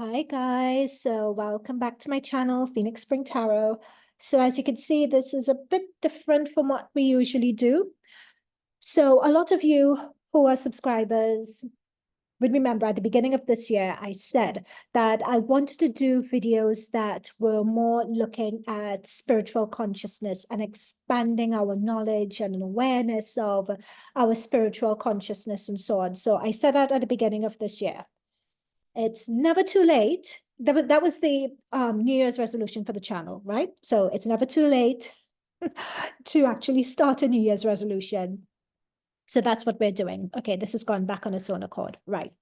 Hi guys, so welcome back to my channel, Phoenix Spring Tarot. So as you can see, this is a bit different from what we usually do. So a lot of you who are subscribers would remember at the beginning of this year, I said that I wanted to do videos that were more looking at spiritual consciousness and expanding our knowledge and awareness of our spiritual consciousness and so on. So I said that at the beginning of this year. It's never too late. That was the New Year's resolution for the channel, right? So it's never too late to actually start a New Year's resolution. So that's what we're doing. Okay, this has gone back on its own accord, right?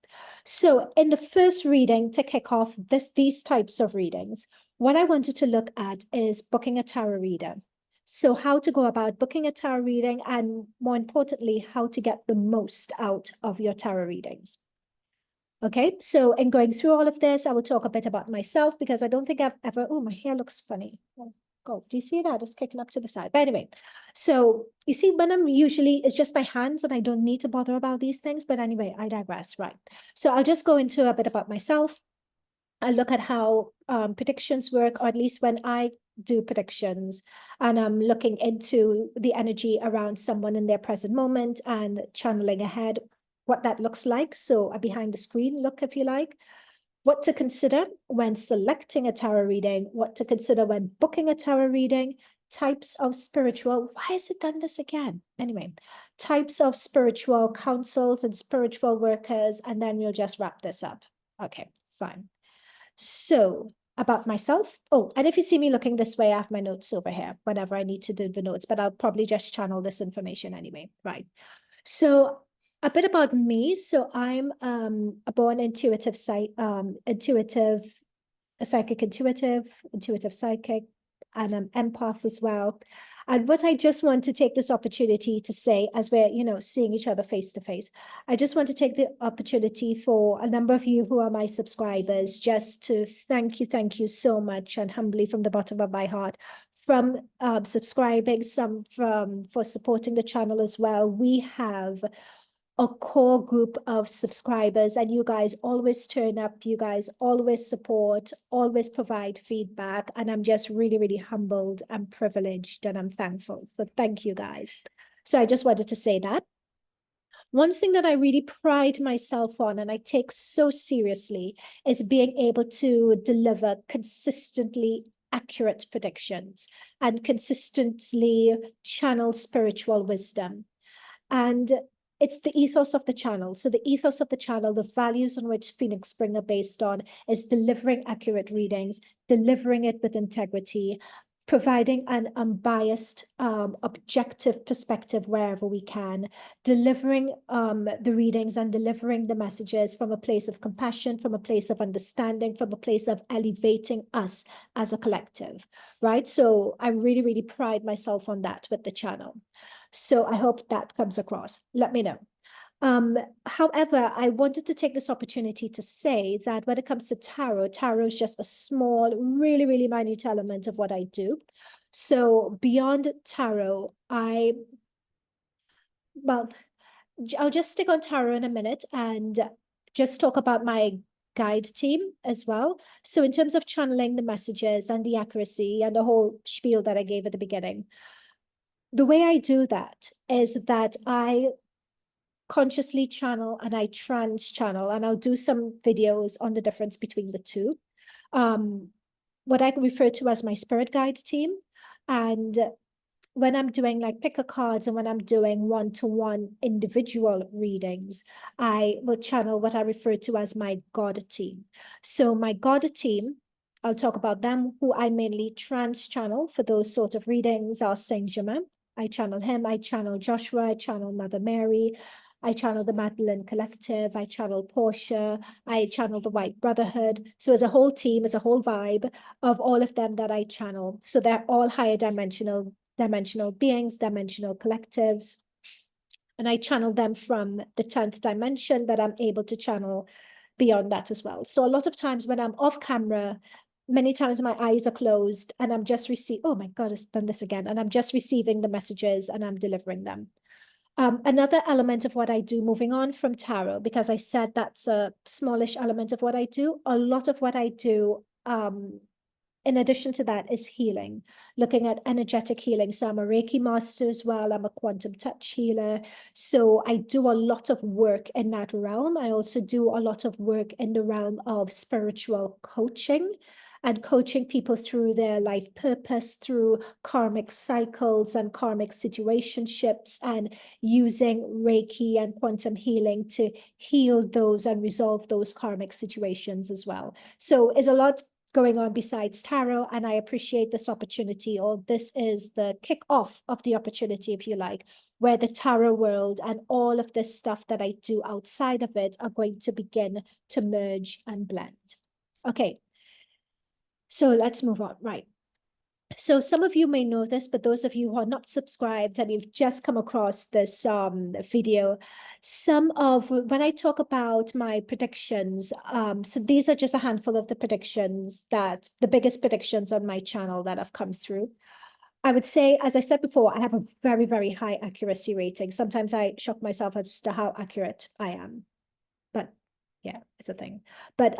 So in the first reading, to kick off these types of readings, what I wanted to look at is booking a tarot reader. So how to go about booking a tarot reading, and more importantly, how to get the most out of your tarot readings. Okay, so in going through all of this, I will talk a bit about myself because I don't think I've ever, oh, my hair looks funny. Oh, God, do you see that? It's kicking up to the side. But anyway, so you see, when I'm usually, it's just my hands and I don't need to bother about these things. But anyway, I digress, right? So I'll just go into a bit about myself. I look at how predictions work, or at least when I do predictions, and I'm looking into the energy around someone in their present moment and channeling ahead what that looks like. So a behind the screen look, if you like. What to consider when selecting a tarot reading, what to consider when booking a tarot reading, types of spiritual, why has it done this again? Anyway, types of spiritual counsels and spiritual workers, and then we'll just wrap this up. Okay, fine. So about myself. Oh, and if you see me looking this way, I have my notes over here whenever I need to do the notes, but I'll probably just channel this information anyway, right? So a bit about me. So I'm a born intuitive a psychic intuitive psychic, and I'm empath as well. And what I just want to take this opportunity to say, as we're, seeing each other face to face, I just want to take the opportunity for a number of you who are my subscribers, just to thank you so much, and humbly from the bottom of my heart, from subscribing, some for supporting the channel as well. We have a core group of subscribers, and you guys always turn up, you guys always support, always provide feedback, and I'm just really, really humbled and privileged, and I'm thankful. So thank you guys. So I just wanted to say that. One thing that I really pride myself on and I take so seriously is being able to deliver consistently accurate predictions and consistently channel spiritual wisdom. And it's the ethos of the channel. So the ethos of the channel, the values on which Phoenix Spring are based on, is delivering accurate readings, delivering it with integrity, providing an unbiased, objective perspective wherever we can, delivering the readings and delivering the messages from a place of compassion, from a place of understanding, from a place of elevating us as a collective, right? So I really, really pride myself on that with the channel. So I hope that comes across. Let me know. However, I wanted to take this opportunity to say that when it comes to tarot is just a small, really, really minute element of what I do. So beyond tarot, well, I'll just stick on tarot in a minute and just talk about my guide team as well. So in terms of channeling the messages and the accuracy and the whole spiel that I gave at the beginning, the way I do that is that I consciously channel and I trans channel, and I'll do some videos on the difference between the two. What I refer to as my spirit guide team. And when I'm doing like pick a cards and when I'm doing one-to-one individual readings, I will channel what I refer to as my God team. So my God team, I'll talk about them, who I mainly trans channel for those sort of readings, are Saint Germain. I channel him, I channel Joshua, I channel Mother Mary, I channel the Magdalene Collective, I channel Portia, I channel the White Brotherhood. So as a whole team, as a whole vibe of all of them that I channel. So they're all higher dimensional beings, dimensional collectives. And I channel them from the 10th dimension, but I'm able to channel beyond that as well. So a lot of times when I'm off camera, many times my eyes are closed and I'm just oh my God, it's done this again. And I'm just receiving the messages and I'm delivering them. Another element of what I do, moving on from tarot, because I said that's a smallish element of what I do, a lot of what I do, in addition to that, is healing, looking at energetic healing. So I'm a Reiki master as well. I'm a quantum touch healer. So I do a lot of work in that realm. I also do a lot of work in the realm of spiritual coaching and coaching people through their life purpose, through karmic cycles and karmic situationships, and using Reiki and quantum healing to heal those and resolve those karmic situations as well. So it's a lot going on besides tarot, and I appreciate this opportunity, or this is the kickoff of the opportunity, if you like, where the tarot world and all of this stuff that I do outside of it are going to begin to merge and blend. Okay, so let's move on. Right. So some of you may know this, but those of you who are not subscribed and you've just come across this video, when I talk about my predictions, so these are just a handful of the predictions the biggest predictions on my channel that have come through. I would say, as I said before, I have a very, very high accuracy rating. Sometimes I shock myself as to how accurate I am, but yeah, it's a thing. But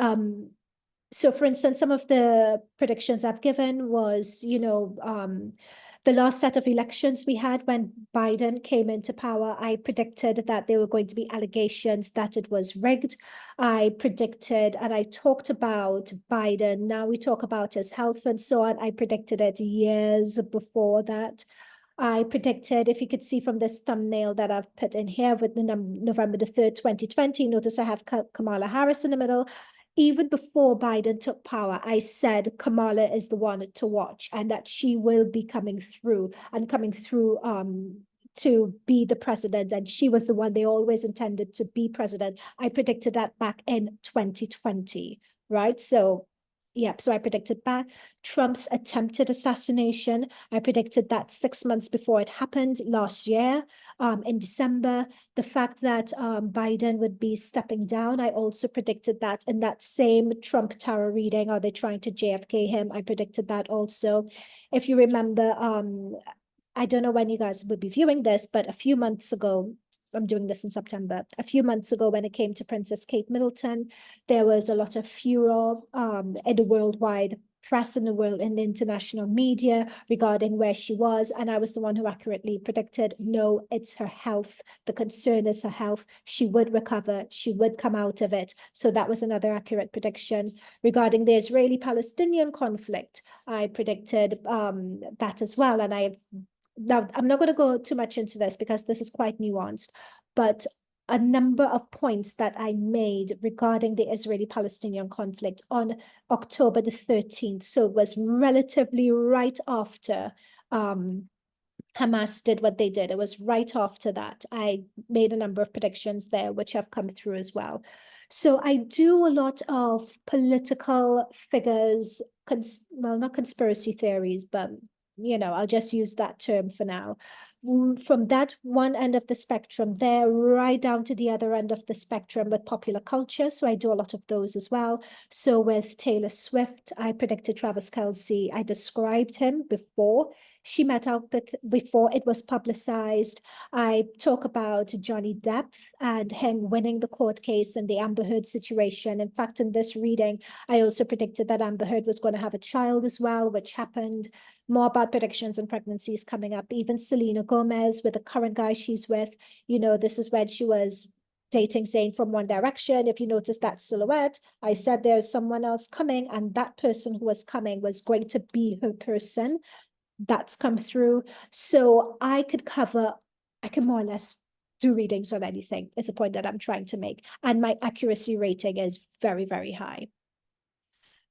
so for instance, some of the predictions I've given was, the last set of elections we had when Biden came into power, I predicted that there were going to be allegations that it was rigged. I predicted, and I talked about Biden. Now we talk about his health and so on. I predicted it years before that. I predicted, if you could see from this thumbnail that I've put in here with the November the 3rd, 2020, notice I have Kamala Harris in the middle. Even before Biden took power, I said Kamala is the one to watch and that she will be coming through to be the president. And she was the one they always intended to be president. I predicted that back in 2020, right? So yeah, so I predicted that. Trump's attempted assassination, I predicted that 6 months before it happened last year, in December. The fact that Biden would be stepping down, I also predicted that in that same Trump tarot reading. Are they trying to JFK him? I predicted that also. If you remember, I don't know when you guys would be viewing this, but a few months ago, I'm doing this in September. A few months ago, when it came to Princess Kate Middleton, there was a lot of furor in the worldwide press, in the international media regarding where she was. And I was the one who accurately predicted, no, it's her health. The concern is her health. She would recover. She would come out of it. So that was another accurate prediction. Regarding the Israeli-Palestinian conflict, I predicted that as well. And now, I'm not going to go too much into this because this is quite nuanced, but a number of points that I made regarding the Israeli-Palestinian conflict on October the 13th. So it was relatively right after Hamas did what they did. It was right after that. I made a number of predictions there, which have come through as well. So I do a lot of political figures, well, not conspiracy theories, but I'll just use that term for now. From that one end of the spectrum there, right down to the other end of the spectrum with popular culture. So I do a lot of those as well. So with Taylor Swift, I predicted Travis Kelce. I described him before she met up with, before it was publicized. I talk about Johnny Depp and him winning the court case and the Amber Heard situation. In fact, in this reading, I also predicted that Amber Heard was going to have a child as well, which happened. More about predictions and pregnancies coming up. Even Selena Gomez with the current guy she's with, this is when she was dating Zayn from One Direction. If you notice that silhouette, I said there's someone else coming, and that person who was coming was going to be her person. That's come through. So I can more or less do readings on anything. It's a point that I'm trying to make. And my accuracy rating is very, very high.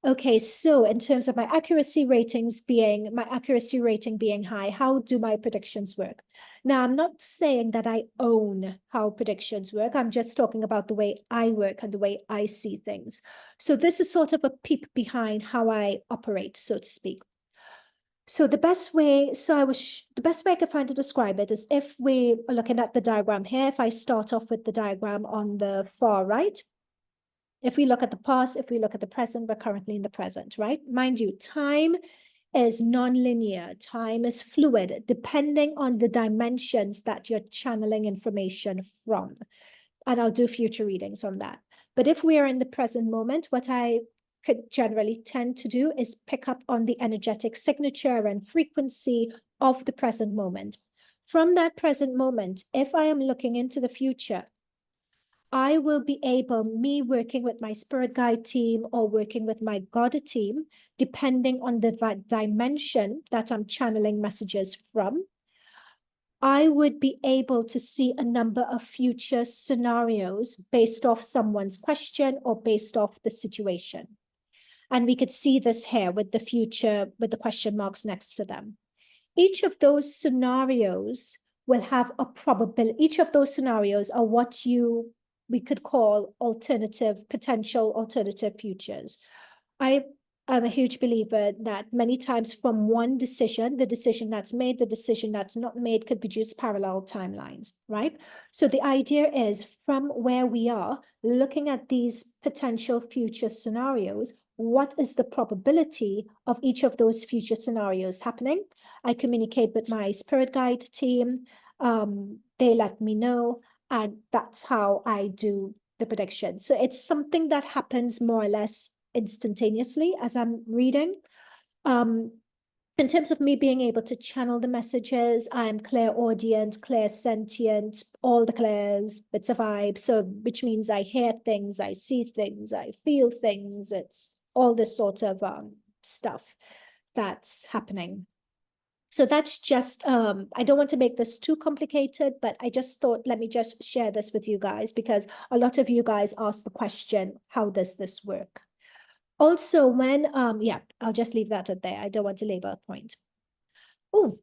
Okay, so in terms of my accuracy rating being high, how do my predictions work? Now, I'm not saying that I own how predictions work. I'm just talking about the way I work and the way I see things. So this is sort of a peep behind how I operate, so to speak. So the best way I could find to describe it is if we are looking at the diagram here, if I start off with the diagram on the far right, if we look at the past, if we look at the present, we're currently in the present, right? Mind you, time is non-linear. Time is fluid, depending on the dimensions that you're channeling information from. And I'll do future readings on that. But if we are in the present moment, what I could generally tend to do is pick up on the energetic signature and frequency of the present moment. From that present moment, if I am looking into the future, I will be able, me working with my spirit guide team or working with my God team, depending on the dimension that I'm channeling messages from, I would be able to see a number of future scenarios based off someone's question or based off the situation. And we could see this here with the future, with the question marks next to them. Each of those scenarios will have a probability. Each of those scenarios are what we could call potential alternative futures. I am a huge believer that many times from one decision, the decision that's made, the decision that's not made could produce parallel timelines, right? So the idea is from where we are, looking at these potential future scenarios, what is the probability of each of those future scenarios happening? I communicate with my spirit guide team. They let me know, and that's how I do the prediction. So it's something that happens more or less instantaneously as I'm reading. In terms of me being able to channel the messages, I'm clairaudient, clairsentient, all the clairs, it's a vibe. So, which means I hear things, I see things, I feel things. It's all this sort of stuff that's happening. So that's just, I don't want to make this too complicated, but I just thought, let me just share this with you guys because a lot of you guys asked the question, how does this work? Also, when, yeah, I'll just leave that at there. I don't want to labor a point. Oh,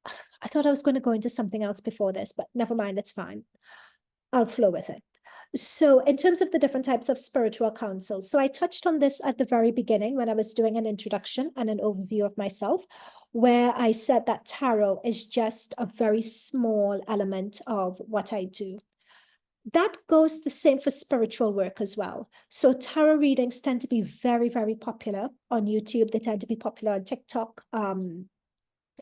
I thought I was going to go into something else before this, but never mind, it's fine. I'll flow with it. So in terms of the different types of spiritual counsels, so I touched on this at the very beginning when I was doing an introduction and an overview of myself, where I said that tarot is just a very small element of what I do. That goes the same for spiritual work as well. So tarot readings tend to be very, very popular on YouTube. They tend to be popular on TikTok,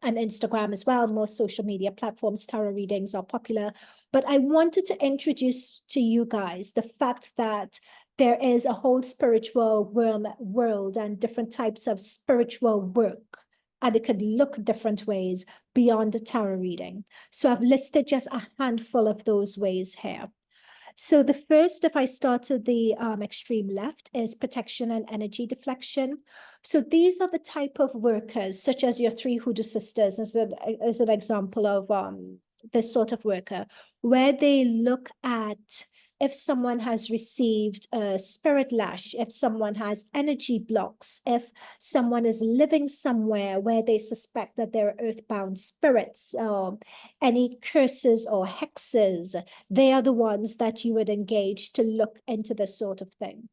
and Instagram as well. Most social media platforms, tarot readings are popular. But I wanted to introduce to you guys the fact that there is a whole spiritual world and different types of spiritual work. And it could look different ways beyond a tarot reading. So I've listed just a handful of those ways here. So the first, if I start to the extreme left, is protection and energy deflection. So these are the type of workers, such as your three hoodoo sisters, as an example of this sort of worker, where they look at if someone has received a spirit lash, if someone has energy blocks, if someone is living somewhere where they suspect that they're earthbound spirits, any curses or hexes, they are the ones that you would engage to look into this sort of thing.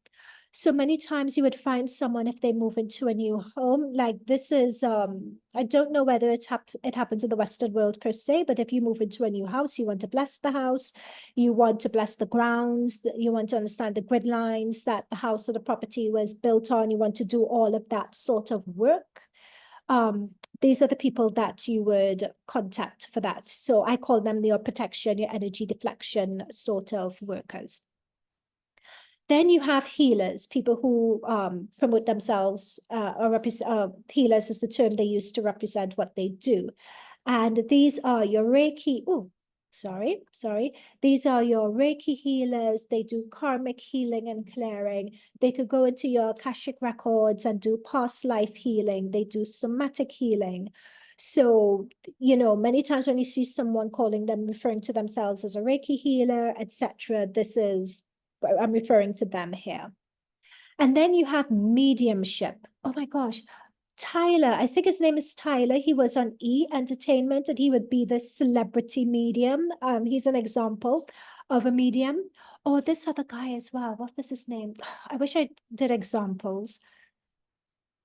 So many times you would find someone if they move into a new home, like this is, I don't know whether it happens in the Western world per se, but if you move into a new house, you want to bless the house, you want to bless the grounds, you want to understand the grid lines that the house or the property was built on, you want to do all of that sort of work. These are the people that you would contact for that. So I call them your protection, your energy deflection sort of workers. Then you have healers, people who promote themselves, healers is the term they use to represent what they do. And these are your Reiki, these are your Reiki healers. They do karmic healing and clearing. They could go into your Akashic records and do past life healing. They do somatic healing. So, you know, many times when you see someone referring to themselves as a Reiki healer, etc., I'm referring to them here. And then you have mediumship. Oh my gosh. Tyler, I think his name is Tyler. He was on E! Entertainment and he would be the celebrity medium. He's an example of a medium. Oh, this other guy as well. What was his name? I wish I did examples.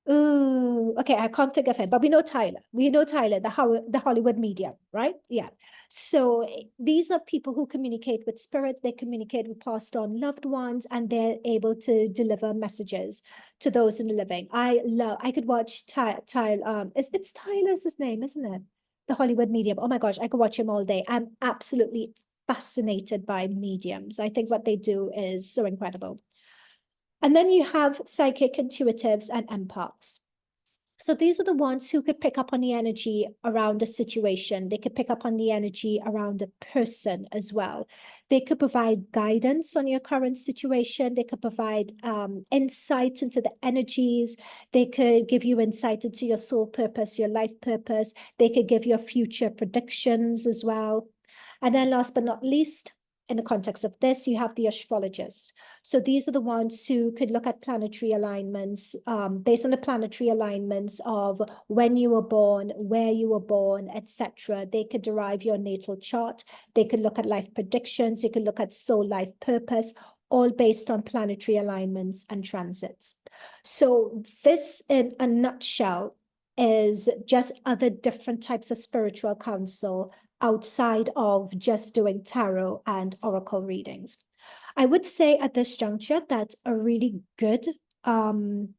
Oh, okay. I can't think of him, but we know Tyler. We know Tyler, the Hollywood medium, right? Yeah. So these are people who communicate with spirit. They communicate with passed on loved ones, and they're able to deliver messages to those in the living. I could watch Tyler. It's Tyler's his name, isn't it? The Hollywood medium. Oh my gosh, I could watch him all day. I'm absolutely fascinated by mediums. I think what they do is so incredible. And then you have psychic intuitives and empaths. So these are the ones who could pick up on the energy around a situation. They could pick up on the energy around a person as well. They could provide guidance on your current situation. They could provide insight into the energies. They could give you insight into your soul purpose, your life purpose. They could give you future predictions as well. And then last but not least, in the context of this, you have the astrologers. So these are the ones who could look at planetary alignments based on the planetary alignments of when you were born, where you were born, etc. They could derive your natal chart. They could look at life predictions. They could look at soul life purpose, all based on planetary alignments and transits. So this, in a nutshell, is just other different types of spiritual counsel outside of just doing tarot and oracle readings. I would say at this juncture that um,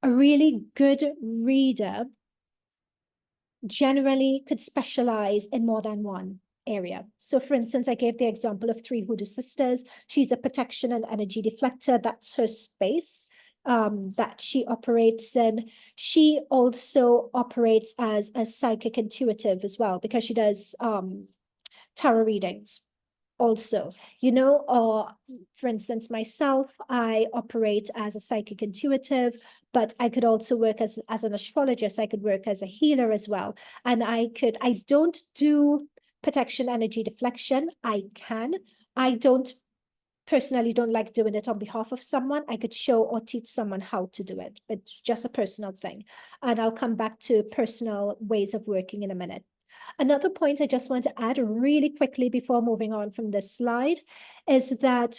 a really good reader generally could specialize in more than one area. So for instance, I gave the example of Three Hoodoo Sisters. She's a protection and energy deflector. That's her space that she operates in. She also operates as a psychic intuitive as well, because she does tarot readings also, for instance, myself, I operate as a psychic intuitive, but I could also work as an astrologist. I could work as a healer as well. And I don't do protection energy deflection. I don't personally don't like doing it on behalf of someone. I could show or teach someone how to do it, but just a personal thing. And I'll come back to personal ways of working in a minute. Another point I just want to add really quickly before moving on from this slide is that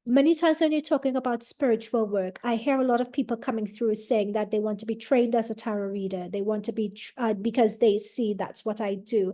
many times when you're talking about spiritual work, I hear a lot of people coming through saying that they want to be trained as a tarot reader. They want to be, because they see that's what I do.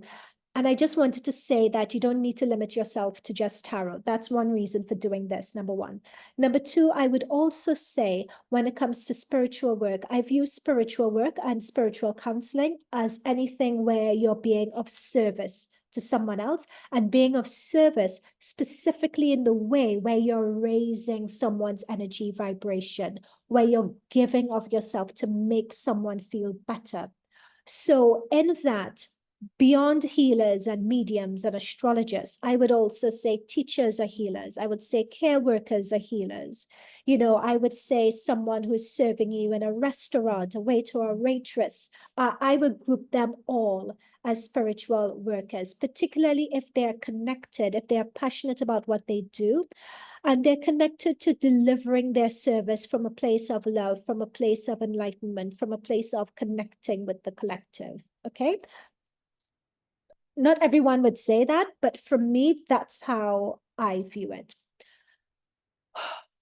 And I just wanted to say that you don't need to limit yourself to just tarot. That's one reason for doing this, number one. Number two, I would also say when it comes to spiritual work, I view spiritual work and spiritual counseling as anything where you're being of service to someone else, and being of service specifically in the way where you're raising someone's energy vibration, where you're giving of yourself to make someone feel better. So in that, beyond healers and mediums and astrologers, I would also say teachers are healers. I would say care workers are healers. I would say someone who's serving you in a restaurant, a waiter or a waitress. I would group them all as spiritual workers, particularly if they're connected, if they're passionate about what they do, and they're connected to delivering their service from a place of love, from a place of enlightenment, from a place of connecting with the collective. Okay. Not everyone would say that, but for me, that's how I view it.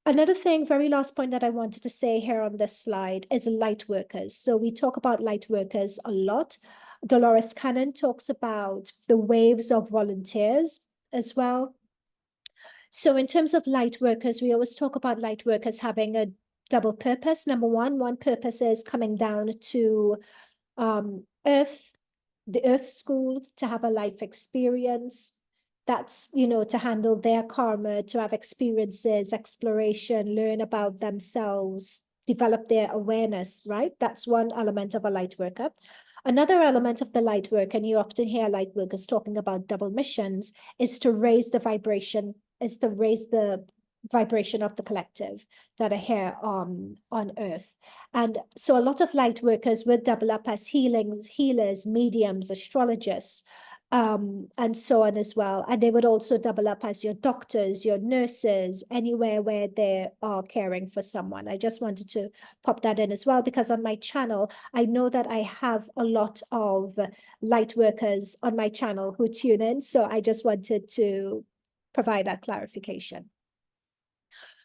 Another thing, very last point that I wanted to say here on this slide is light workers. So we talk about light workers a lot. Dolores Cannon talks about the waves of volunteers as well. So in terms of light workers, we always talk about light workers having a double purpose. Number one purpose is coming down to Earth, the Earth School, to have a life experience. That's, to handle their karma, to have experiences, exploration, learn about themselves, develop their awareness, right? That's one element of a light worker. Another element of the light work, and you often hear light workers talking about double missions, is to raise the vibration of the collective that are here on Earth. And so a lot of light workers would double up as healers, mediums, astrologists, and so on as well. And they would also double up as your doctors, your nurses, anywhere where they are caring for someone. I just wanted to pop that in as well, because on my channel, I know that I have a lot of light workers on my channel who tune in. So I just wanted to provide that clarification.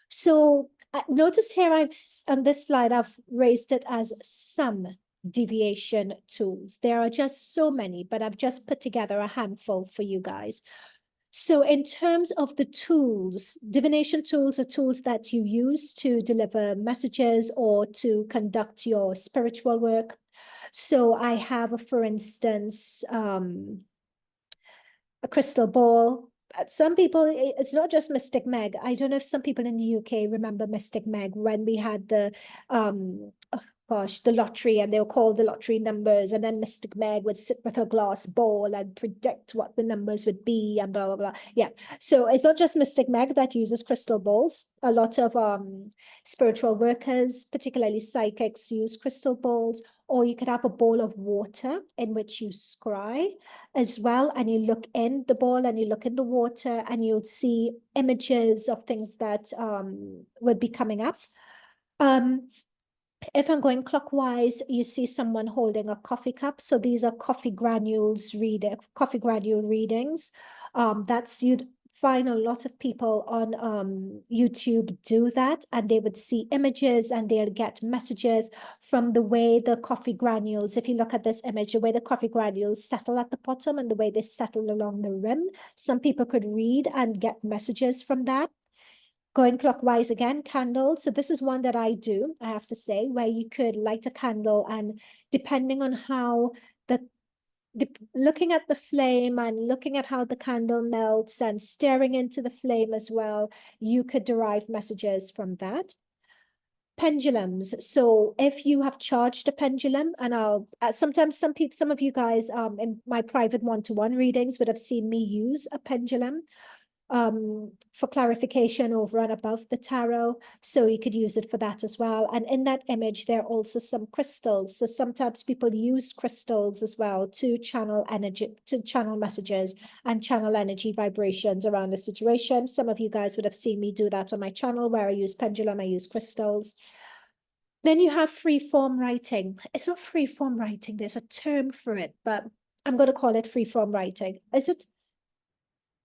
So notice here, on this slide, I've raised it as some deviation tools. There are just so many, but I've just put together a handful for you guys. So in terms of the tools, divination tools are tools that you use to deliver messages or to conduct your spiritual work. So I have, for instance, a crystal ball. Some people, it's not just Mystic Meg. I don't know if some people in the UK remember Mystic Meg when we had the oh gosh, the lottery, and they were called the lottery numbers, and then Mystic Meg would sit with her glass ball and predict what the numbers would be, and blah blah blah. Yeah. So it's not just Mystic Meg that uses crystal balls. A lot of spiritual workers, particularly psychics, use crystal balls. Or you could have a bowl of water in which you scry as well, and you look in the bowl and you look in the water, and you'll see images of things that would be coming up. If I'm going clockwise, you see someone holding a coffee cup. So these are coffee granule readings. That's, you'd find a lot of people on YouTube do that, and they would see images and they'll get messages from the way the coffee granules, if you look at this image, the way the coffee granules settle at the bottom and the way they settle along the rim. Some people could read and get messages from that. Going clockwise again, candles. So this is one that I do, I have to say, where you could light a candle, and depending on how looking at the flame and looking at how the candle melts and staring into the flame as well, you could derive messages from that. Pendulums. So if you have charged a pendulum, and I'll sometimes some of you guys in my private one-to-one readings would have seen me use a pendulum for clarification over and above the tarot. So you could use it for that as well. And in that image, there are also some crystals. So sometimes people use crystals as well to channel energy, to channel messages and channel energy vibrations around the situation. Some of you guys would have seen me do that on my channel, where I use pendulum, I use crystals. Then you have free form writing. It's not free form writing, there's a term for it, but I'm going to call it free form writing. Is it?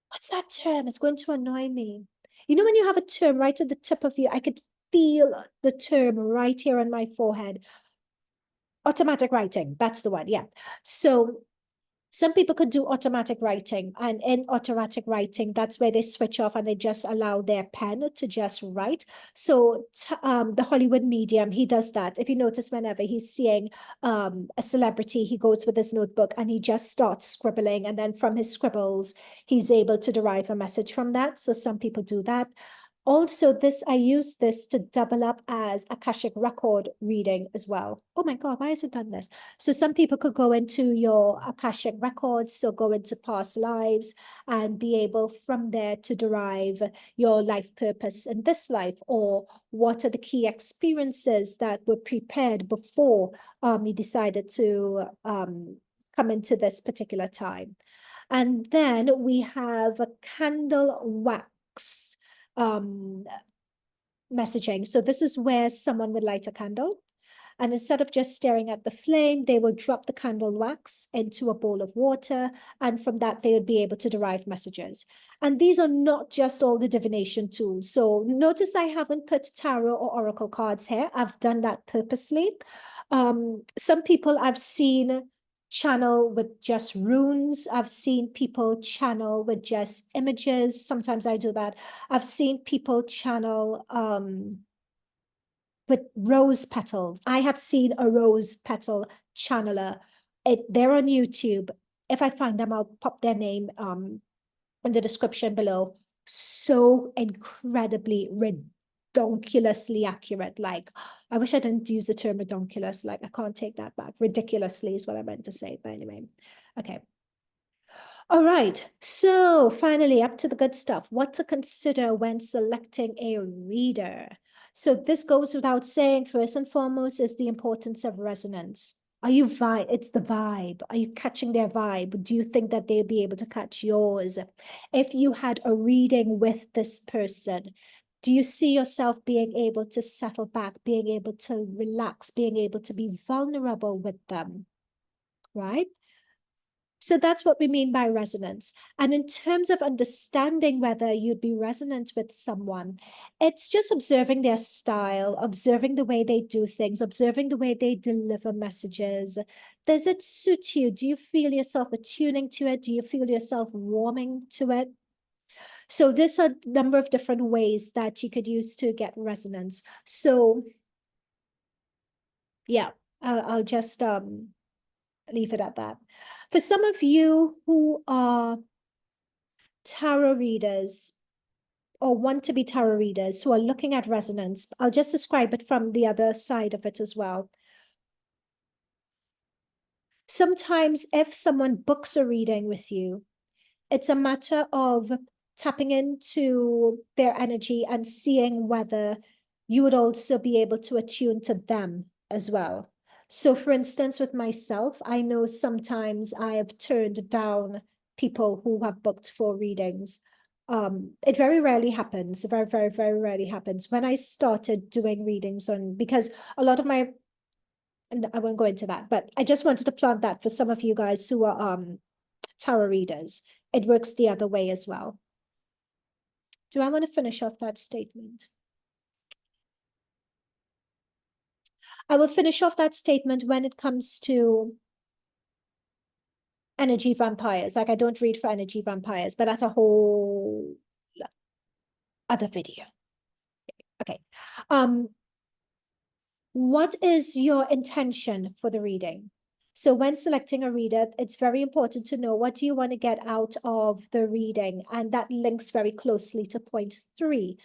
What's that term? It's going to annoy me. You know, when you have a term right at the tip of you, I could feel the term right here on my forehead. Automatic writing, that's the one. Yeah. So some people could do automatic writing, and in automatic writing, that's where they switch off and they just allow their pen to just write. So the Hollywood medium, he does that. If you notice, whenever he's seeing a celebrity, he goes with his notebook and he just starts scribbling, and then from his scribbles, he's able to derive a message from that. So some people do that. Also, I use this to double up as Akashic record reading as well. Oh my God, why has it done this? So some people could go into your Akashic records, so go into past lives and be able from there to derive your life purpose in this life, or what are the key experiences that were prepared before you decided to come into this particular time. And then we have a candle wax messaging. So this is where someone would light a candle, and instead of just staring at the flame, they will drop the candle wax into a bowl of water, and from that they would be able to derive messages. And these are not just all the divination tools. So notice I haven't put tarot or oracle cards here. I've done that purposely. Some people I've seen channel with just runes. I've seen people channel with just images. Sometimes I do that. I've seen people channel with rose petals. I have seen a rose petal channeler. They're on YouTube. If I find them, I'll pop their name in the description below. So incredibly redonkulously accurate. Like, I wish I didn't use the term redonkulous. Like, I can't take that back. Ridiculously is what I meant to say. But anyway, okay. All right, so finally up to the good stuff. What to consider when selecting a reader. So this goes without saying, first and foremost is the importance of resonance. Are you vibe? It's the vibe. Are you catching their vibe? Do you think that they'll be able to catch yours? If you had a reading with this person, do you see yourself being able to settle back, being able to relax, being able to be vulnerable with them, right? So that's what we mean by resonance. And in terms of understanding whether you'd be resonant with someone, it's just observing their style, observing the way they do things, observing the way they deliver messages. Does it suit you? Do you feel yourself attuning to it? Do you feel yourself warming to it? So there's a number of different ways that you could use to get resonance. So yeah, I'll just leave it at that. For some of you who are tarot readers or want to be tarot readers who are looking at resonance, I'll just describe it from the other side of it as well. Sometimes if someone books a reading with you, it's a matter of tapping into their energy and seeing whether you would also be able to attune to them as well. So for instance, with myself, I know sometimes I have turned down people who have booked for readings. It very rarely happens, very, very, very rarely happens. When I started doing readings on, because a lot of my, and I won't go into that, but I just wanted to plant that for some of you guys who are tarot readers. It works the other way as well. Do I want to finish off that statement? I will finish off that statement when it comes to energy vampires. Like I don't read for energy vampires, but that's a whole other video. Okay. What is your intention for the reading? So when selecting a reader, it's very important to know what do you want to get out of the reading. And that links very closely to point 3.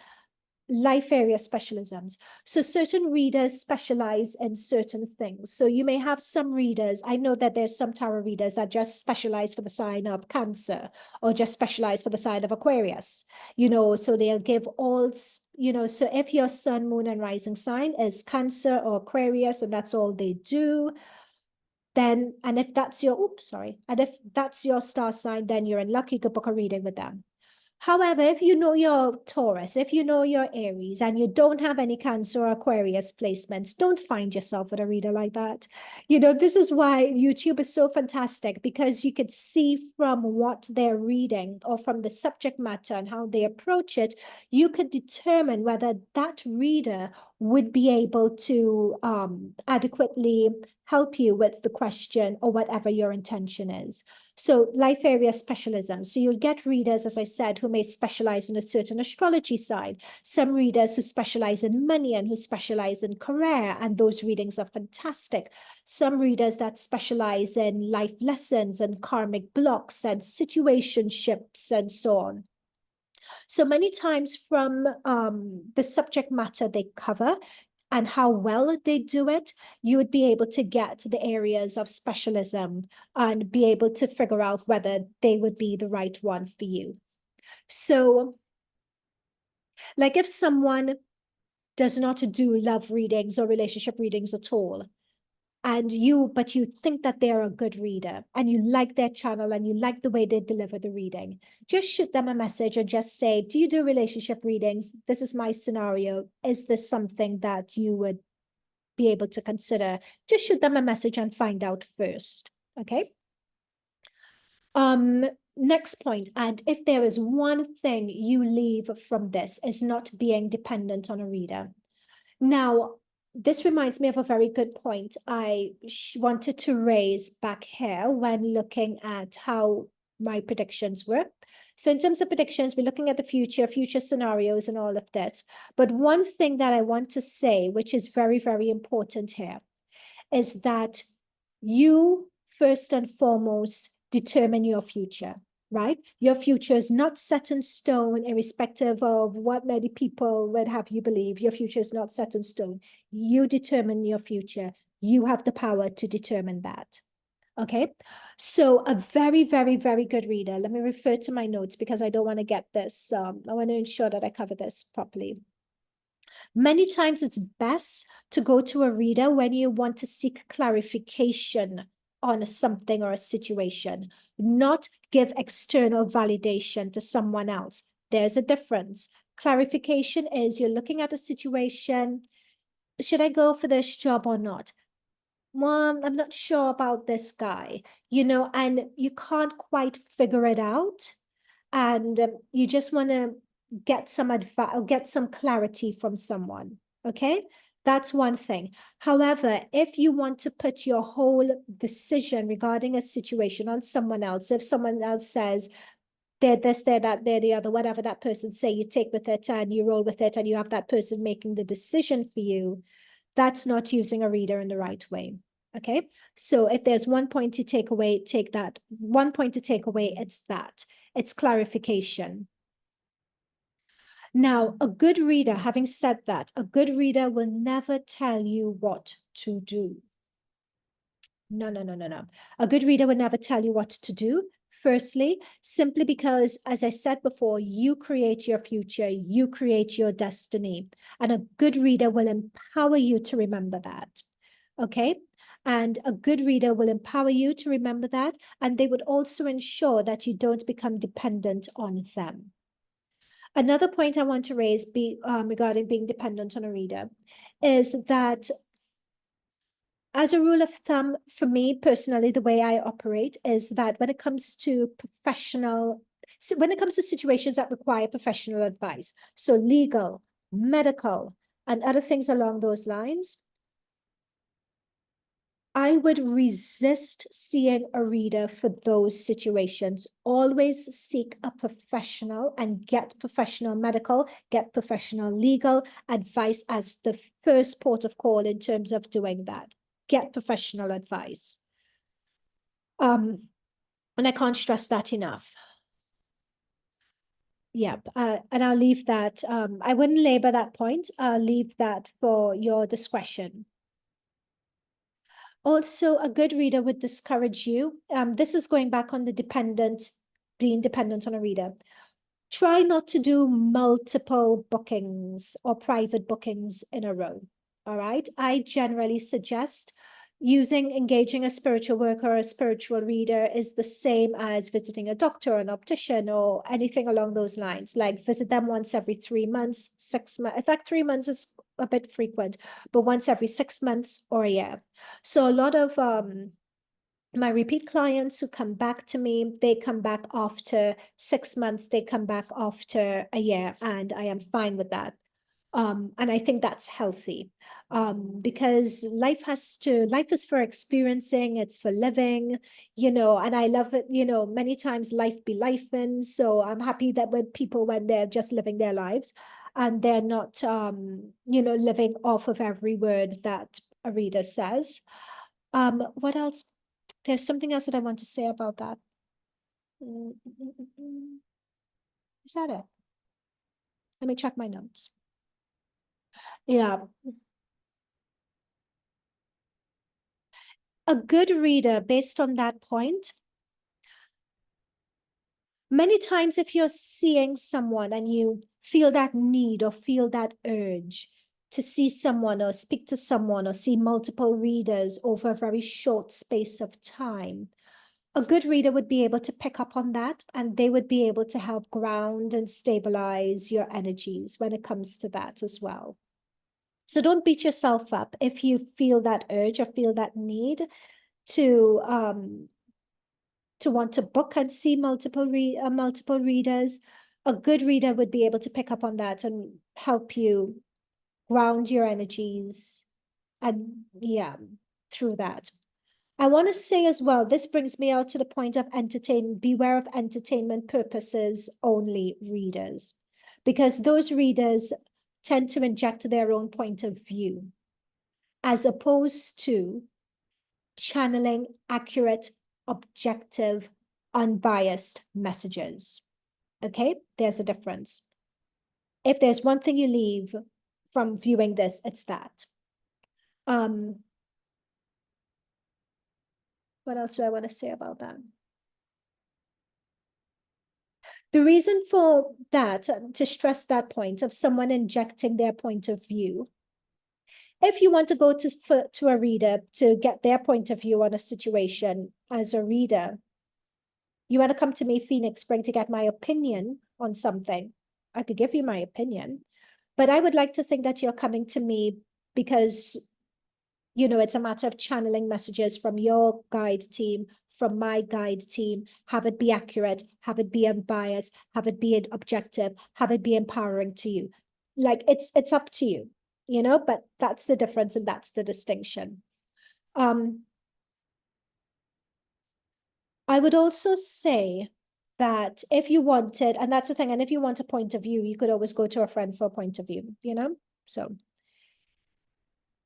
Life area specialisms. So certain readers specialize in certain things. So you may have some readers, I know that there's some tarot readers that just specialize for the sign of Cancer or just specialize for the sign of Aquarius, so they'll give all, so if your sun, moon, and rising sign is Cancer or Aquarius, and that's all they do, then, and if that's your, and if that's your star sign, then you're in luck, you could book a reading with them. However, if you know your Taurus, if you know your Aries, and you don't have any Cancer or Aquarius placements, don't find yourself with a reader like that. This is why YouTube is so fantastic, because you could see from what they're reading or from the subject matter and how they approach it, you could determine whether that reader would be able to adequately help you with the question or whatever your intention is. So life area specialism. So you'll get readers, as I said, who may specialize in a certain astrology side. Some readers who specialize in money and who specialize in career, and those readings are fantastic. Some readers that specialize in life lessons and karmic blocks and situationships and so on. So many times from the subject matter they cover, and how well they do it, you would be able to get to the areas of specialism and be able to figure out whether they would be the right one for you. So, like if someone does not do love readings or relationship readings at all, but you think that they're a good reader and you like their channel and you like the way they deliver the reading, just shoot them a message or just say, do you do relationship readings? This is my scenario. Is this something that you would be able to consider? Just shoot them a message and find out first. Okay. Next point, and if there is one thing you leave from this, is not being dependent on a reader. Now, this reminds me of a very good point I wanted to raise back here when looking at how my predictions work. So in terms of predictions, we're looking at the future scenarios and all of this. But one thing that I want to say, which is very, very important here, is that you first and foremost determine your future. Right? Your future is not set in stone, irrespective of what many people would have you believe. Your future is not set in stone. You determine your future. You have the power to determine that. Okay? So a very, very, very good reader. Let me refer to my notes because I don't want to get this. I want to ensure that I cover this properly. Many times it's best to go to a reader when you want to seek clarification on something or a situation, not give external validation to someone else. There's a difference. Clarification is you're looking at a situation. Should I go for this job or not? well, I'm not sure about this guy, you know, and you can't quite figure it out. And you just want to get some advice or get some clarity from someone. Okay. That's one thing. However, if you want to put your whole decision regarding a situation on someone else, if someone else says, they're this, they're that, they're the other, whatever that person say, you take with it and you roll with it and you have that person making the decision for you, that's not using a reader in the right way. Okay. So if there's one point to take away, take that. One point to take away, it's that. It's clarification. Now, a good reader, having said that, a good reader will never tell you what to do. No, no, no, no, no. A good reader would never tell you what to do. Firstly, simply because, as I said before, you create your future, you create your destiny, and a good reader will empower you to remember that. Okay? And a good reader will empower you to remember that, and they would also ensure that you don't become dependent on them. Another point I want to raise regarding being dependent on a reader is that, as a rule of thumb, for me personally, the way I operate is that when it comes to situations that require professional advice, so legal, medical, and other things along those lines, I would resist seeing a reader for those situations. Always seek a professional and get professional medical, get professional legal advice as the first port of call in terms of doing that. Get professional advice. And I can't stress that enough. Yep. And I'll leave that. I wouldn't labor that point. I'll leave that for your discretion. Also, a good reader would discourage you. This is going back on being dependent on a reader. Try not to do multiple bookings or private bookings in a row. All right. I generally suggest engaging a spiritual worker or a spiritual reader is the same as visiting a doctor or an optician or anything along those lines. Like visit them once every 3 months, 6 months. In fact, 3 months is a bit frequent, but once every 6 months or a year. So a lot of my repeat clients who come back to me, they come back after 6 months, they come back after a year, and I am fine with that. And I think that's healthy, because life is for experiencing, it's for living, you know, and I love it, you know, many times life be lifing. So I'm happy that when they're just living their lives and they're not, you know, living off of every word that a reader says. What else? There's something else that I want to say about that. Is that it? Let me check my notes. Yeah. A good reader, based on that point, many times if you're seeing someone and you feel that need or feel that urge to see someone or speak to someone or see multiple readers over a very short space of time, a good reader would be able to pick up on that, and they would be able to help ground and stabilize your energies when it comes to that as well. So don't beat yourself up if you feel that urge or feel that need to want to book and see multiple readers. A good reader would be able to pick up on that and help you ground your energies, and yeah, through that. I want to say as well, this brings me out to the point of beware of entertainment purposes only readers, because those readers tend to inject their own point of view, as opposed to channeling accurate, objective, unbiased messages. Okay, there's a difference. If there's one thing you leave from viewing this, it's that. What else do I want to say about that? The reason for that, to stress that point of someone injecting their point of view, if you want to go to a reader to get their point of view on a situation as a reader, you want to come to me, Phoenix Spring, to get my opinion on something, I could give you my opinion, but I would like to think that you're coming to me because you know, it's a matter of channeling messages from your guide team, from my guide team, have it be accurate, have it be unbiased, have it be objective, have it be empowering to you. Like it's up to you, you know, but that's the difference and that's the distinction. I would also say that if you wanted, and that's the thing, and if you want a point of view, you could always go to a friend for a point of view, you know? So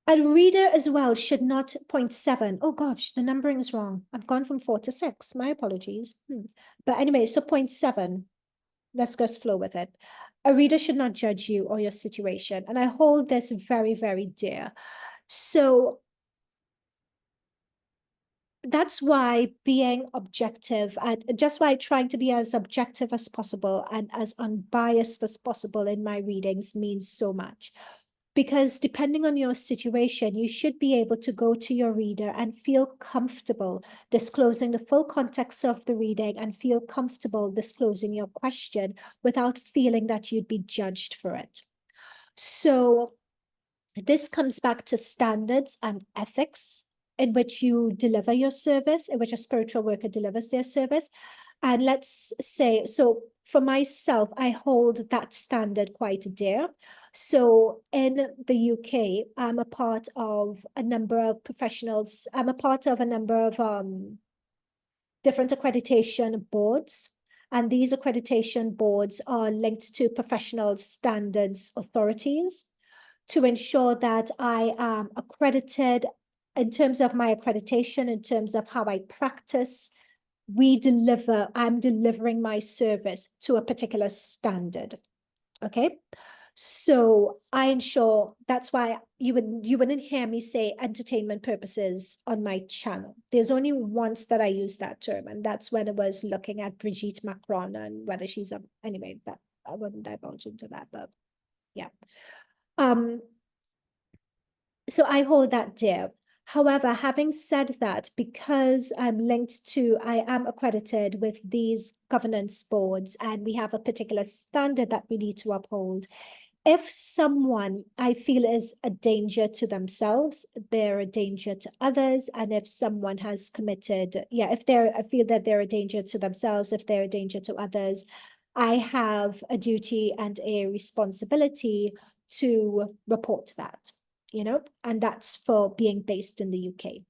a reader as well should not 0.7. Oh gosh, the numbering is wrong. I've gone from 4 to 6. My apologies. But anyway, so 0.7. Let's just flow with it. A reader should not judge you or your situation. And I hold this very, very dear. So that's why being objective and just why trying to be as objective as possible and as unbiased as possible in my readings means so much. Because depending on your situation, you should be able to go to your reader and feel comfortable disclosing the full context of the reading and feel comfortable disclosing your question without feeling that you'd be judged for it. So this comes back to standards and ethics in which you deliver your service, in which a spiritual worker delivers their service. And let's say, so for myself, I hold that standard quite dear. So in the UK, I'm a part of a number of professionals. I'm a part of a number of different accreditation boards. And these accreditation boards are linked to professional standards authorities to ensure that I am accredited in terms of my accreditation, in terms of how I practice. I'm delivering my service to a particular standard. Okay. So I ensure that's why you wouldn't hear me say entertainment purposes on my channel. There's only once that I use that term, and that's when I was looking at Brigitte Macron and whether she's anyway, that I wouldn't divulge into that, but yeah. So I hold that dear. However, having said that, because I am accredited with these governance boards and we have a particular standard that we need to uphold, if someone I feel is a danger to themselves, they're a danger to others, and if someone has committed, I feel that they're a danger to themselves, if they're a danger to others, I have a duty and a responsibility to report that, you know, and that's for being based in the UK.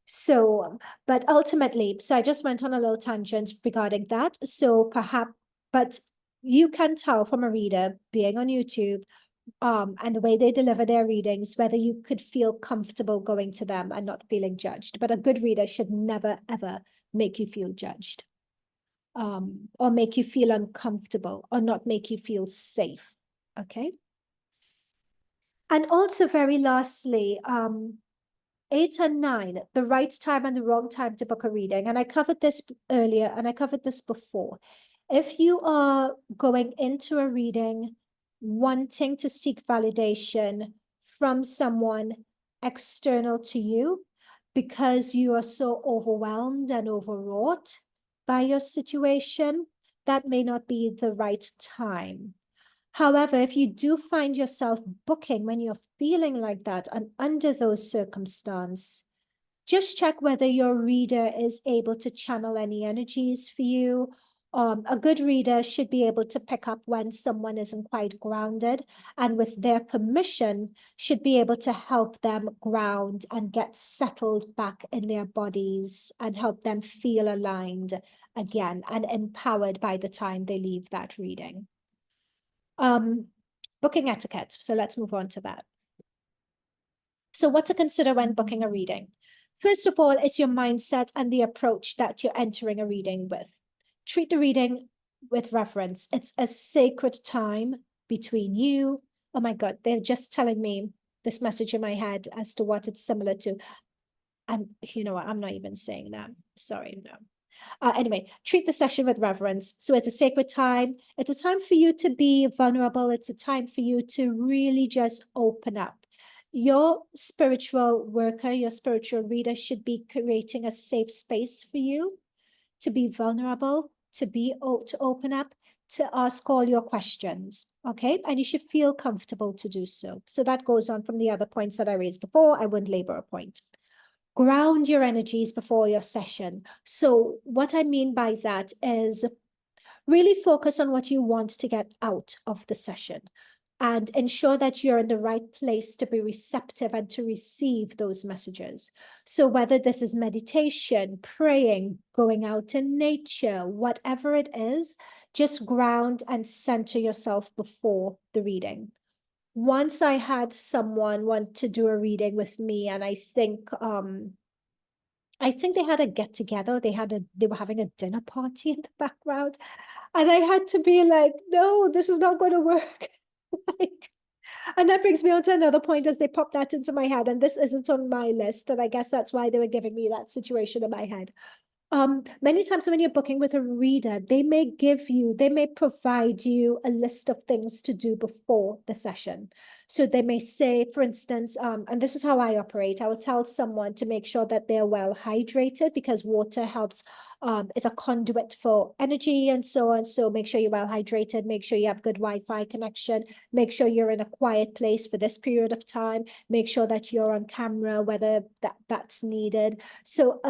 So, but ultimately, so I just went on a little tangent regarding that. So perhaps, but you can tell from a reader being on YouTube, and the way they deliver their readings, whether you could feel comfortable going to them and not feeling judged. But a good reader should never, ever make you feel judged, or make you feel uncomfortable, or not make you feel safe. Okay. And also, very lastly, 8 and 9, the right time and the wrong time to book a reading. And I covered this earlier and I covered this before. If you are going into a reading wanting to seek validation from someone external to you because you are so overwhelmed and overwrought by your situation, that may not be the right time. However, if you do find yourself booking when you're feeling like that and under those circumstances, just check whether your reader is able to channel any energies for you. A good reader should be able to pick up when someone isn't quite grounded, and with their permission, should be able to help them ground and get settled back in their bodies and help them feel aligned again and empowered by the time they leave that reading. Booking etiquette. So let's move on to that. So what to consider when booking a reading? First of all, it's your mindset and the approach that you're entering a reading with. Treat the reading with reverence. It's a sacred time between you. Oh my God, they're just telling me this message in my head as to what it's similar to. You know what, I'm not even saying that. Sorry, no. Anyway, treat the session with reverence. So it's a sacred time. It's a time for you to be vulnerable. It's a time for you to really just open up. Your spiritual worker, your spiritual reader should be creating a safe space for you to be vulnerable, to open up, to ask all your questions, okay? And you should feel comfortable to do so. So that goes on from the other points that I raised before. I wouldn't labor a point. Ground your energies before your session. So what I mean by that is really focus on what you want to get out of the session and ensure that you're in the right place to be receptive and to receive those messages. So whether this is meditation, praying, going out in nature, whatever it is, just ground and center yourself before the reading. Once I had someone want to do a reading with me, and I think they had a get together. They were having a dinner party in the background. And I had to be like, no, this is not going to work. Like, and that brings me on to another point as they pop that into my head. And this isn't on my list. And I guess that's why they were giving me that situation in my head. Many times when you're booking with a reader, they may provide you a list of things to do before the session. So they may say, for instance, and this is how I operate, I will tell someone to make sure that they're well hydrated because water helps, is a conduit for energy and so on. So make sure you're well hydrated, make sure you have good Wi-Fi connection, make sure you're in a quiet place for this period of time, make sure that you're on camera, whether that's needed. So,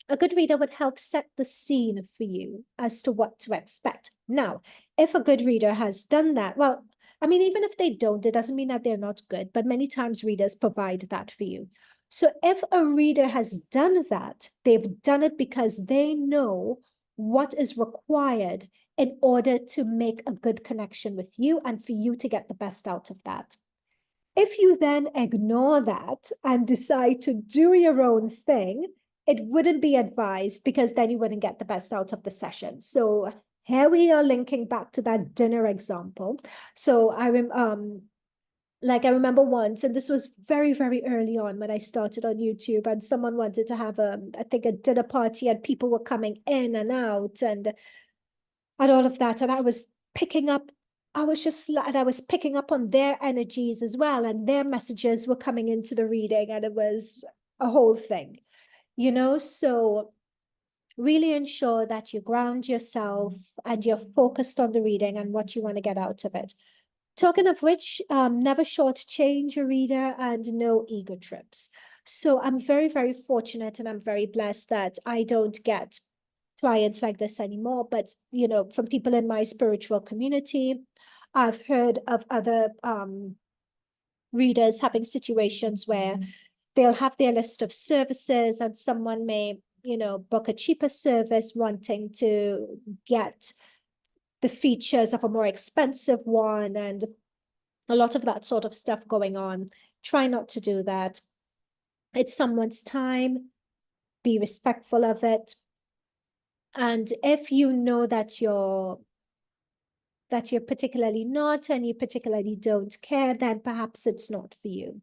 a good reader would help set the scene for you as to what to expect. Now, if a good reader has done that, well, I mean, even if they don't, it doesn't mean that they're not good, but many times readers provide that for you. So if a reader has done that, they've done it because they know what is required in order to make a good connection with you and for you to get the best out of that. If you then ignore that and decide to do your own thing, it wouldn't be advised because then you wouldn't get the best out of the session. So here we are linking back to that dinner example. So I remember once, and this was very, very early on when I started on YouTube, and someone wanted to have I think a dinner party, and people were coming in and out and all of that. And I was picking up on their energies as well, and their messages were coming into the reading, and it was a whole thing. So really ensure that you ground yourself and you're focused on the reading and what you want to get out of it. Talking of which, never shortchange your reader and no ego trips. So I'm very, very fortunate and I'm very blessed that I don't get clients like this anymore. But, from people in my spiritual community, I've heard of other readers having situations where they'll have their list of services and someone may, book a cheaper service wanting to get the features of a more expensive one and a lot of that sort of stuff going on. Try not to do that. It's someone's time. Be respectful of it. And if you know that you're particularly not and you particularly don't care, then perhaps it's not for you.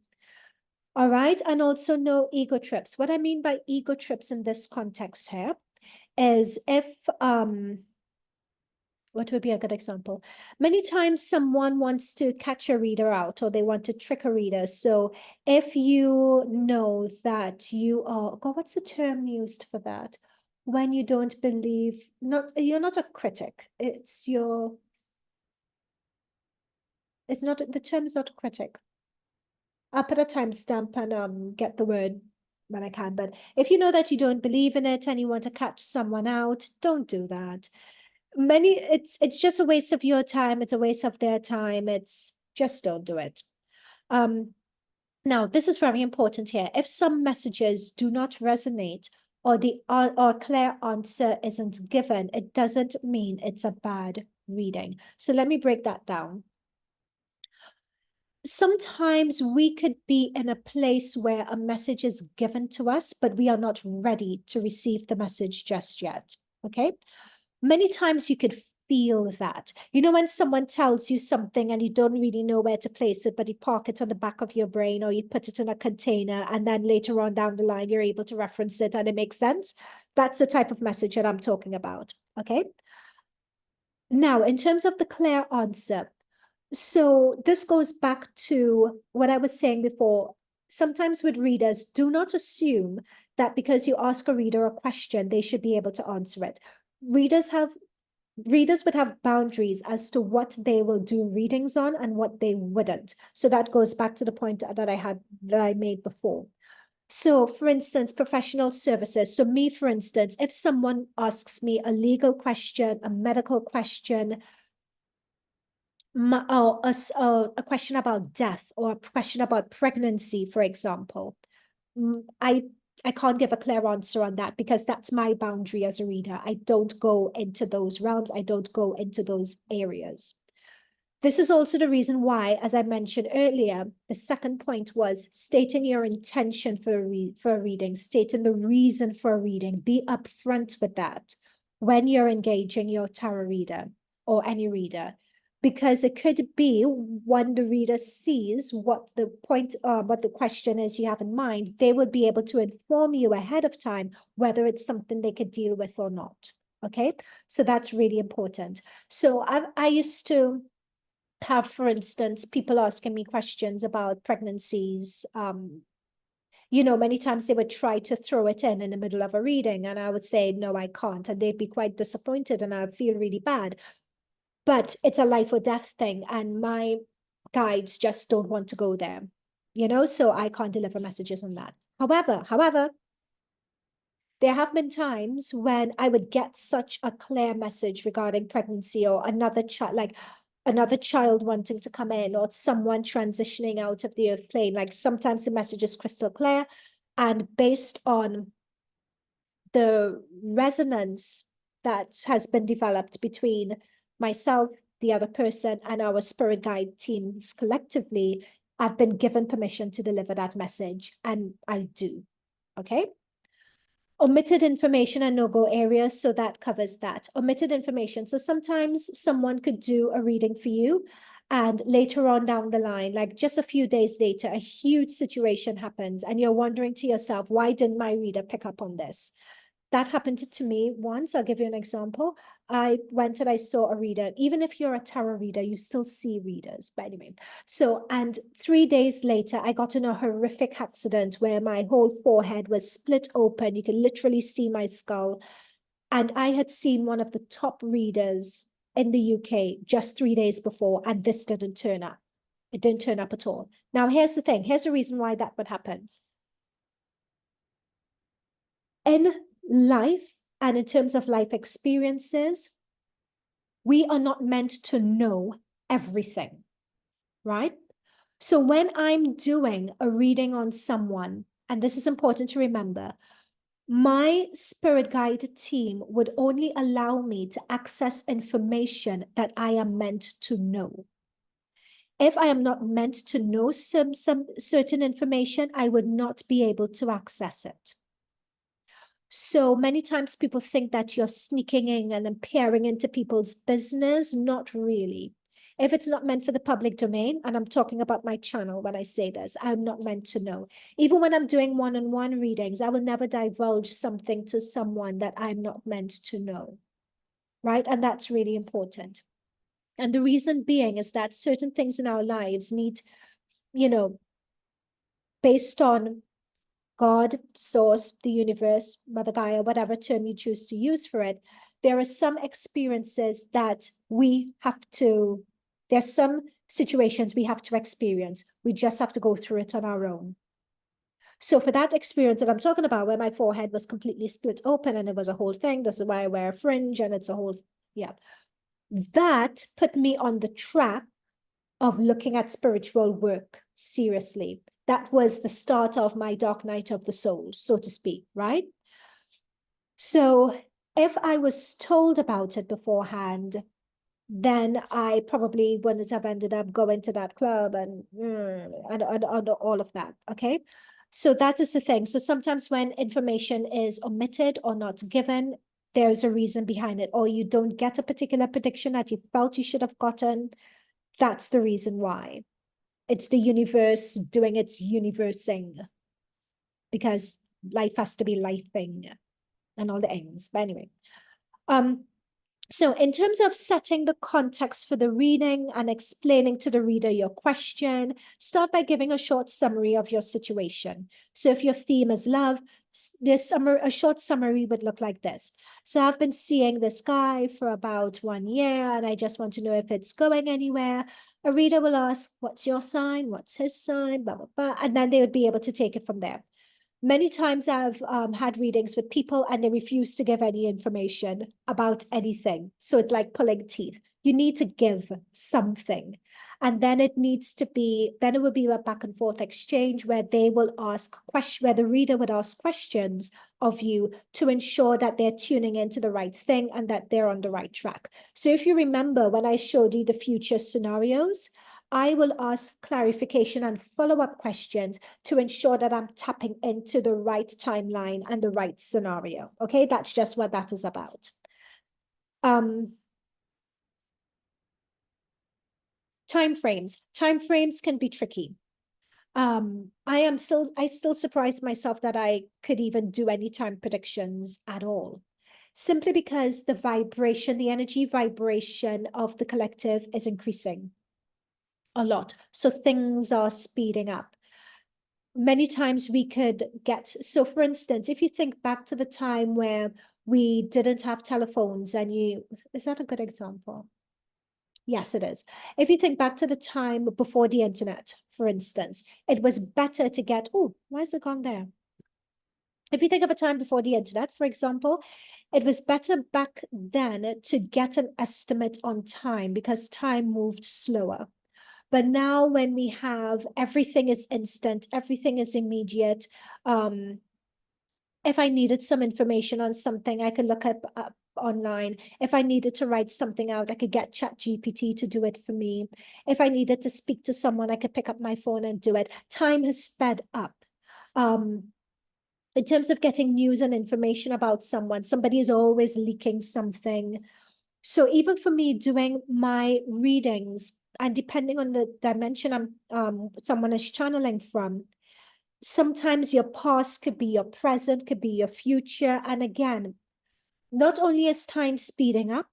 All right. And also no ego trips. What I mean by ego trips in this context here is if, what would be a good example? Many times someone wants to catch a reader out or they want to trick a reader. So if you know that you are, God, what's the term used for that? When you don't believe, you're not a critic. The term is not critic. I'll put a timestamp and get the word when I can. But if you know that you don't believe in it and you want to catch someone out, don't do that. It's just a waste of your time. It's a waste of their time. It's just don't do it. Now, this is very important here. If some messages do not resonate or or clear answer isn't given, it doesn't mean it's a bad reading. So let me break that down. Sometimes we could be in a place where a message is given to us, but we are not ready to receive the message just yet. Okay. Many times you could feel that. When someone tells you something and you don't really know where to place it, but you park it on the back of your brain or you put it in a container and then later on down the line, you're able to reference it and it makes sense. That's the type of message that I'm talking about. Okay. Now, in terms of the clear answer, so this goes back to what I was saying before. Sometimes with readers, do not assume that because you ask a reader a question, they should be able to answer it. Readers have readers would have boundaries as to what they will do readings on and what they wouldn't. So that goes back to the point that I made before. So, for instance, professional services. So me, for instance, if someone asks me a legal question, a medical question, or a question about death, or a question about pregnancy, for example, I can't give a clear answer on that because that's my boundary as a reader. I don't go into those realms. I don't go into those areas. This is also the reason why, as I mentioned earlier, the second point was stating your intention for a reading, stating the reason for a reading. Be upfront with that when you're engaging your tarot reader or any reader, because it could be when the reader sees what the point, what the question is you have in mind, they would be able to inform you ahead of time whether it's something they could deal with or not. Okay, so that's really important. So I used to have, for instance, people asking me questions about pregnancies. Many times they would try to throw it in the middle of a reading, and I would say, no, I can't. And they'd be quite disappointed, and I'd feel really bad. But it's a life or death thing, and my guides just don't want to go there, so I can't deliver messages on that. However, there have been times when I would get such a clear message regarding pregnancy or another child, like another child wanting to come in or someone transitioning out of the earth plane. Like sometimes the message is crystal clear, and based on the resonance that has been developed between myself, the other person, and our spirit guide teams collectively, I've been given permission to deliver that message, and I do. Okay. Omitted information and no-go areas, so that covers that. Omitted information. So sometimes someone could do a reading for you, and later on down the line, like just a few days later, a huge situation happens, and you're wondering to yourself, why didn't my reader pick up on this? That happened to me once. I'll give you an example. I went and I saw a reader. Even if you're a tarot reader, you still see readers. But anyway, and 3 days later, I got in a horrific accident where my whole forehead was split open. You can literally see my skull. And I had seen one of the top readers in the UK just 3 days before, and this didn't turn up. It didn't turn up at all. Now, here's the thing. Here's the reason why that would happen. In life and in terms of life experiences, we are not meant to know everything, right? So when I'm doing a reading on someone, and this is important to remember, my spirit guide team would only allow me to access information that I am meant to know. If I am not meant to know some certain information, I would not be able to access it. So many times people think that you're sneaking in and peering into people's business. Not really. If it's not meant for the public domain, and I'm talking about my channel when I say this, I'm not meant to know. Even when I'm doing one-on-one readings, I will never divulge something to someone that I'm not meant to know, right? And that's really important. And the reason being is that certain things in our lives need, based on God, source, the universe, Mother Gaia, whatever term you choose to use for it, there are some experiences that there's some situations we have to experience. We just have to go through it on our own. So for that experience that I'm talking about, where my forehead was completely split open and it was a whole thing, this is why I wear a fringe and it's a whole, that put me on the track of looking at spiritual work seriously. That was the start of my dark night of the soul, so to speak, right? So if I was told about it beforehand, then I probably wouldn't have ended up going to that club and all of that, okay? So that is the thing. So sometimes when information is omitted or not given, there's a reason behind it, or you don't get a particular prediction that you felt you should have gotten. That's the reason why. It's the universe doing its universing, because life has to be lifing and all the things. But anyway, so in terms of setting the context for the reading and explaining to the reader your question, start by giving a short summary of your situation. So if your theme is love, A short summary would look like this. So I've been seeing this guy for about 1 year, and I just want to know if it's going anywhere. A reader will ask, what's your sign? What's his sign? Blah, blah, blah. And then they would be able to take it from there. Many times I've had readings with people and they refuse to give any information about anything. So it's like pulling teeth. You need to give something. And then it would be a back and forth exchange where they will ask questions, where the reader would ask questions of you to ensure that they're tuning into the right thing and that they're on the right track. So if you remember when I showed you the future scenarios, I will ask clarification and follow-up questions to ensure that I'm tapping into the right timeline and the right scenario. Okay, that's just what that is about. Timeframes. Timeframes can be tricky. I still surprise myself that I could even do any time predictions at all. Simply because the energy vibration of the collective is increasing a lot. So things are speeding up. Many times we could so for instance, if you think back to the time where we didn't have telephones is that a good example? Yes, it is. If you think back to the time before the internet, for instance, it was better to get, oh, why is it gone there? If you think of a time before the internet, for example, it was better back then to get an estimate on time because time moved slower. But now when we have everything is instant, everything is immediate. If I needed some information on something, I could look up online. If I needed to write something out, I could get ChatGPT to do it for me. If I needed to speak to someone, I could pick up my phone and do it. Time has sped up. In terms of getting news and information about someone, somebody is always leaking something. So even for me doing my readings, and depending on the dimension someone is channeling from, sometimes your past could be your present, could be your future. And again, not only is time speeding up,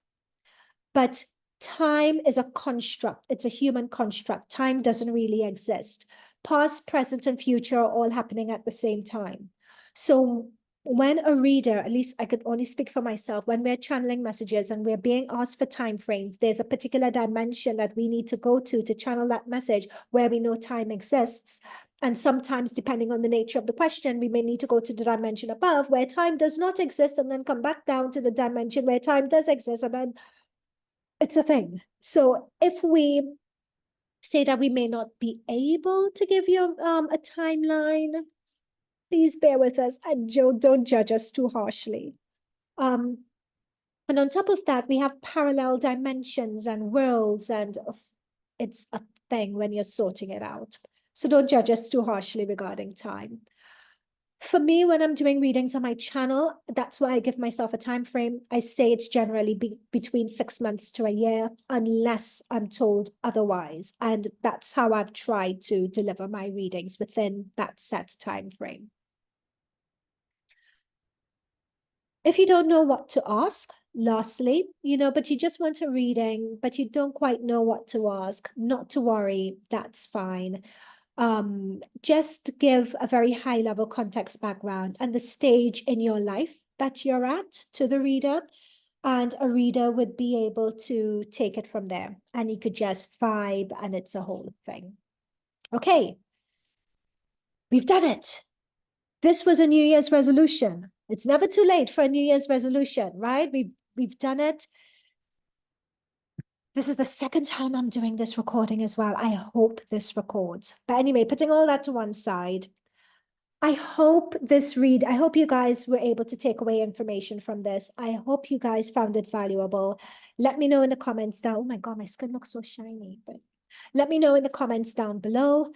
but time is a construct. It's a human construct. Time doesn't really exist. Past, present, and future are all happening at the same time. So when a reader, at least I could only speak for myself, when we're channeling messages and we're being asked for time frames, there's a particular dimension that we need to go to channel that message where we know time exists. And sometimes, depending on the nature of the question, we may need to go to the dimension above where time does not exist and then come back down to the dimension where time does exist. And then it's a thing. So if we say that we may not be able to give you a timeline, please bear with us and don't judge us too harshly. And on top of that, we have parallel dimensions and worlds, and it's a thing when you're sorting it out. So don't judge us too harshly regarding time. For me, when I'm doing readings on my channel, that's why I give myself a time frame. I say it's generally between 6 months to a year, unless I'm told otherwise. And that's how I've tried to deliver my readings within that set time frame. If you don't know what to ask, lastly, but you just want a reading, but you don't quite know what to ask, not to worry, that's fine. Just give a very high level context background and the stage in your life that you're at to the reader, and a reader would be able to take it from there, and you could just vibe and it's a whole thing. Okay, we've done it. This was a New Year's resolution. It's never too late for a New Year's resolution, right? We've done it. This is the second time I'm doing this recording as well. I hope this records. But anyway, putting all that to one side, I hope you guys were able to take away information from this. I hope you guys found it valuable. Let me know in the comments down. Oh my God, my skin looks so shiny. But let me know in the comments down below.